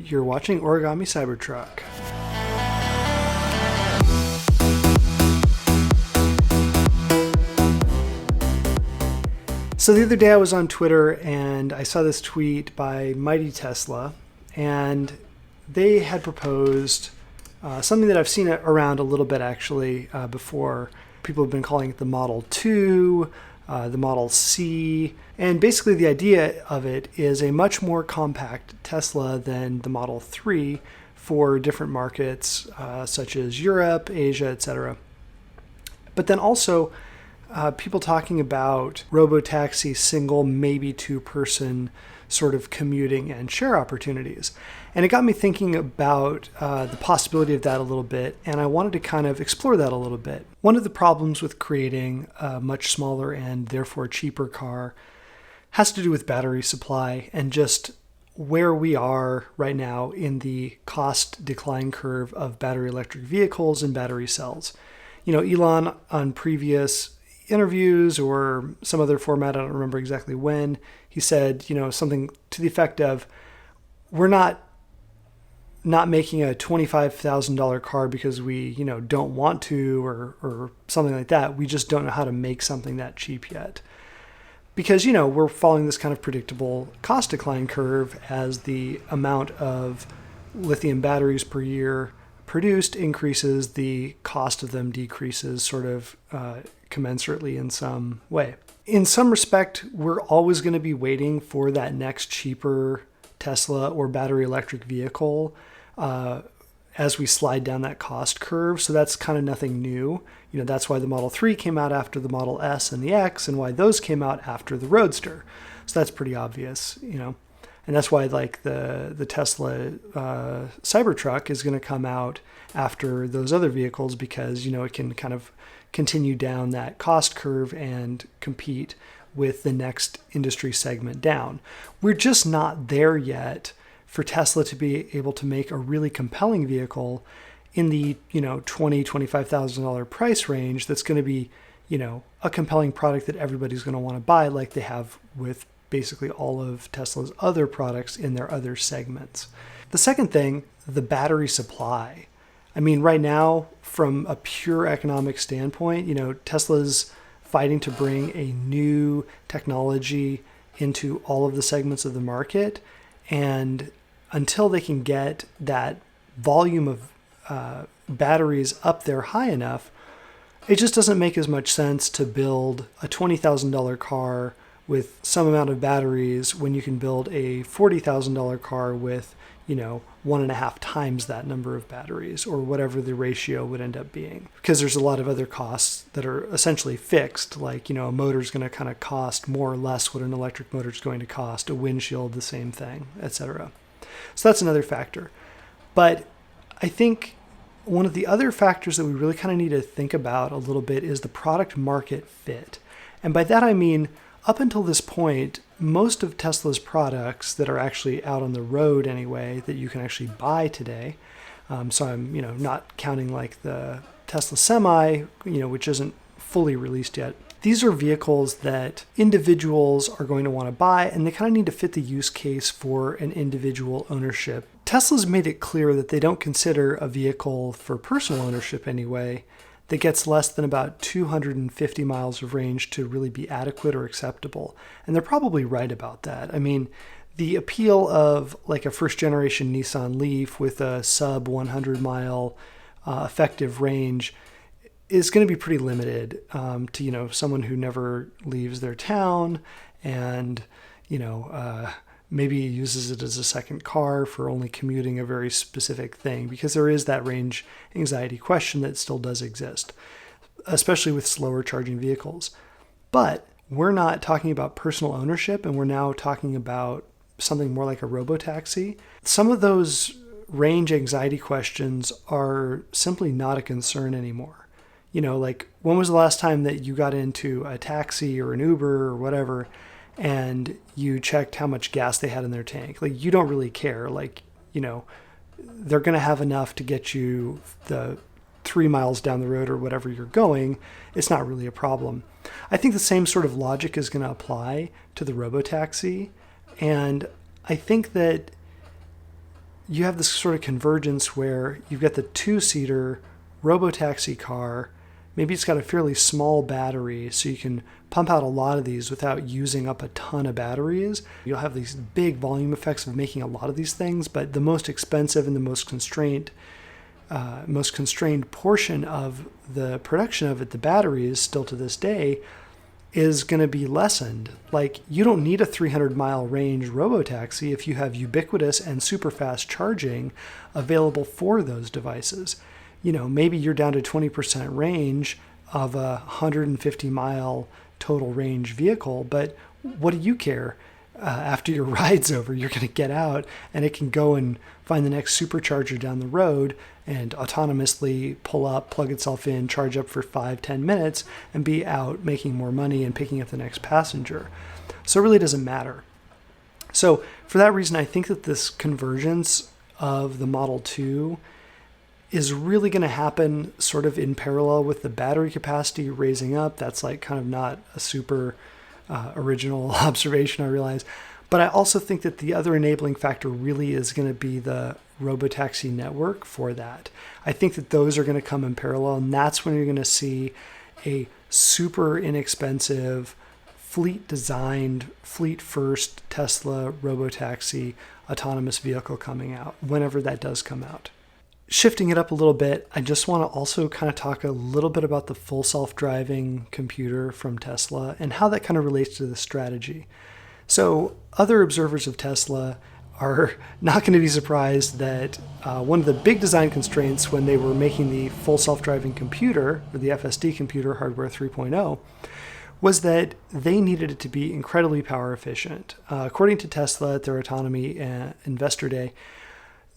You're watching Origami Cybertruck. So the other day I was on Twitter and I saw this tweet by Mighty Tesla, and they had proposed something that I've seen around a little bit actually before. People have been calling it the Model 2, the Model C, and basically the idea of it is a much more compact Tesla than the Model 3 for different markets such as Europe, Asia, etc. But then also people talking about Robotaxi single, maybe two-person sort of commuting and share opportunities. And it got me thinking about the possibility of that a little bit, and I wanted to kind of explore that a little bit. One of the problems with creating a much smaller and therefore cheaper car has to do with battery supply and just where we are right now in the cost decline curve of battery electric vehicles and battery cells. You know, Elon on previous interviews or some other format, I don't remember exactly when, he said, you know, something to the effect of, we're not making a $25,000 car because we, you know, don't want to or something like that. We just don't know how to make something that cheap yet. Because, you know, we're following this kind of predictable cost decline curve as the amount of lithium batteries per year produced increases, the cost of them decreases sort of commensurately in some way. In some respect, we're always going to be waiting for that next cheaper Tesla or battery electric vehicle as we slide down that cost curve. So that's kind of nothing new. You know, that's why the Model 3 came out after the Model S and the X, and why those came out after the Roadster. So that's pretty obvious, you know. And that's why like the Tesla Cybertruck is going to come out after those other vehicles, because, you know, it can kind of continue down that cost curve and compete with the next industry segment down. We're just not there yet for Tesla to be able to make a really compelling vehicle in the, you know, $20,000, $25,000 price range that's going to be, you know, a compelling product that everybody's going to want to buy, like they have with basically all of Tesla's other products in their other segments. The second thing, the battery supply. I mean, right now, from a pure economic standpoint, you know, Tesla's fighting to bring a new technology into all of the segments of the market. And until they can get that volume of batteries up there high enough, it just doesn't make as much sense to build a $20,000 car with some amount of batteries when you can build a $40,000 car with, you know, 1.5 times that number of batteries, or whatever the ratio would end up being. Because there's a lot of other costs that are essentially fixed, like, you know, a motor is going to kind of cost more or less what an electric motor is going to cost, a windshield, the same thing, etc. So that's another factor. But I think one of the other factors that we really kind of need to think about a little bit is the product market fit. And by that I mean, up until this point, most of Tesla's products that are actually out on the road anyway, that you can actually buy today, so I'm, you know, not counting like the Tesla Semi, you know, which isn't fully released yet. These are vehicles that individuals are going to want to buy, and they kind of need to fit the use case for an individual ownership. Tesla's made it clear that they don't consider a vehicle for personal ownership anyway that gets less than about 250 miles of range to really be adequate or acceptable. And they're probably right about that. I mean, the appeal of like a first generation Nissan Leaf with a sub 100 mile effective range is going to be pretty limited to, you know, someone who never leaves their town and, you know, maybe uses it as a second car for only commuting a very specific thing, because there is that range anxiety question that still does exist, especially with slower charging vehicles. But we're not talking about personal ownership, and we're now talking about something more like a robotaxi. Some of those range anxiety questions are simply not a concern anymore. You know, like, when was the last time that you got into a taxi or an Uber or whatever and you checked how much gas they had in their tank? Like, you don't really care. Like, you know, they're going to have enough to get you the 3 miles down the road or whatever you're going. It's not really a problem. I think the same sort of logic is going to apply to the robotaxi. And I think that you have this sort of convergence where you've got the two-seater Robotaxi car. Maybe it's got a fairly small battery, so you can pump out a lot of these without using up a ton of batteries. You'll have these big volume effects of making a lot of these things, but the most expensive and the most constrained portion of the production of it, the batteries, still to this day, is going to be lessened. Like, you don't need a 300-mile range Robotaxi if you have ubiquitous and super fast charging available for those devices. Maybe you're down to 20% range of a 150-mile total range vehicle, but what do you care? After your ride's over, you're going to get out and it can go and find the next supercharger down the road and autonomously pull up, plug itself in, charge up for 5-10 minutes, and be out making more money and picking up the next passenger. So it really doesn't matter. So for that reason, I think that this convergence of the Model 2 is really going to happen sort of in parallel with the battery capacity raising up. That's like kind of not a super original observation, I realize. But I also think that the other enabling factor really is going to be the Robotaxi network for that. I think that those are going to come in parallel, and that's when you're going to see a super inexpensive, fleet-designed, fleet-first Tesla Robotaxi autonomous vehicle coming out, whenever that does come out. Shifting it up a little bit, I just want to also kind of talk a little bit about the full self-driving computer from Tesla and how that kind of relates to the strategy. So other observers of Tesla are not going to be surprised that one of the big design constraints when they were making the full self-driving computer, or the FSD computer, hardware 3.0, was that they needed it to be incredibly power efficient. According to Tesla at their Autonomy Investor Day,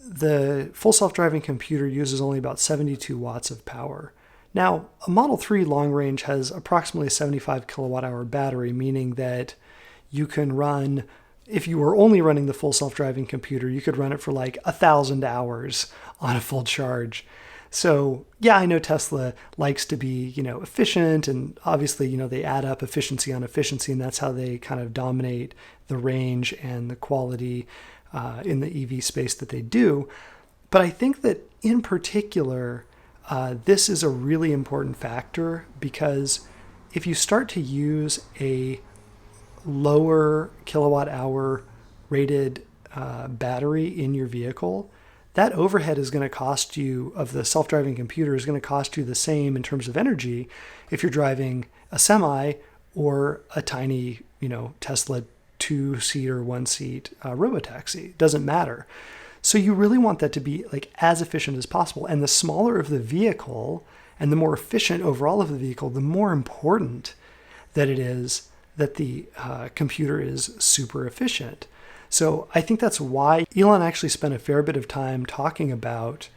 the full self-driving computer uses only about 72 watts of power. Now, a Model 3 long range has approximately a 75 kilowatt hour battery, meaning that you can run, if you were only running the full self-driving computer, you could run it for like 1,000 hours on a full charge. So yeah, I know Tesla likes to be, efficient, and obviously, they add up efficiency on efficiency, and that's how they kind of dominate the range and the quality in the EV space that they do. But I think that in particular, this is a really important factor, because if you start to use a lower kilowatt hour rated battery in your vehicle, that overhead is going to cost you, of the self-driving computer, is going to cost you the same in terms of energy if you're driving a semi or a tiny, Tesla 2-seat or 1-seat Robotaxi. It doesn't matter. So you really want that to be like as efficient as possible. And the smaller of the vehicle and the more efficient overall of the vehicle, the more important that it is that the computer is super efficient. So I think that's why Elon actually spent a fair bit of time talking about,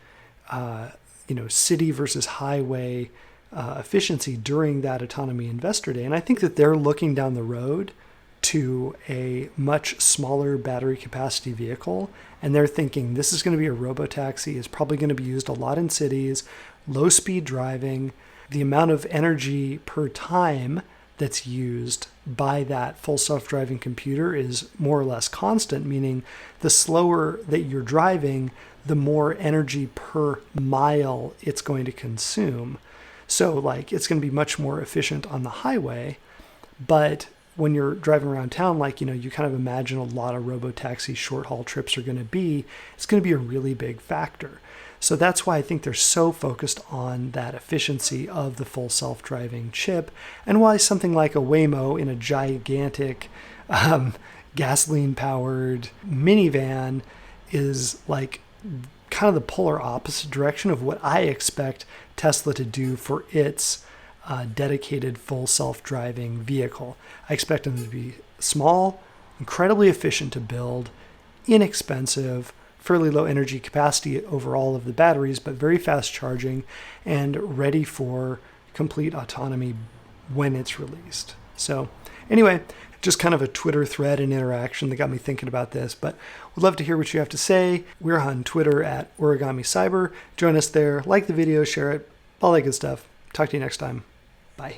city versus highway efficiency during that Autonomy Investor Day. And I think that they're looking down the road to a much smaller battery capacity vehicle, and they're thinking this is going to be a Robotaxi. It's probably going to be used a lot in cities, low speed driving. The amount of energy per time that's used by that full self-driving computer is more or less constant, meaning the slower that you're driving, the more energy per mile it's going to consume. So it's going to be much more efficient on the highway, but when you're driving around town, you kind of imagine a lot of Robotaxi short haul trips are going to be, it's going to be a really big factor. So that's why I think they're so focused on that efficiency of the full self-driving chip, and why something like a Waymo in a gigantic gasoline-powered minivan is like kind of the polar opposite direction of what I expect Tesla to do for its dedicated full self-driving vehicle. I expect them to be small, incredibly efficient to build, inexpensive, fairly low energy capacity over all of the batteries, but very fast charging and ready for complete autonomy when it's released. So anyway, just kind of a Twitter thread and interaction that got me thinking about this, but would love to hear what you have to say. We're on Twitter at Origami Cyber. Join us there, like the video, share it, all that good stuff. Talk to you next time. Bye.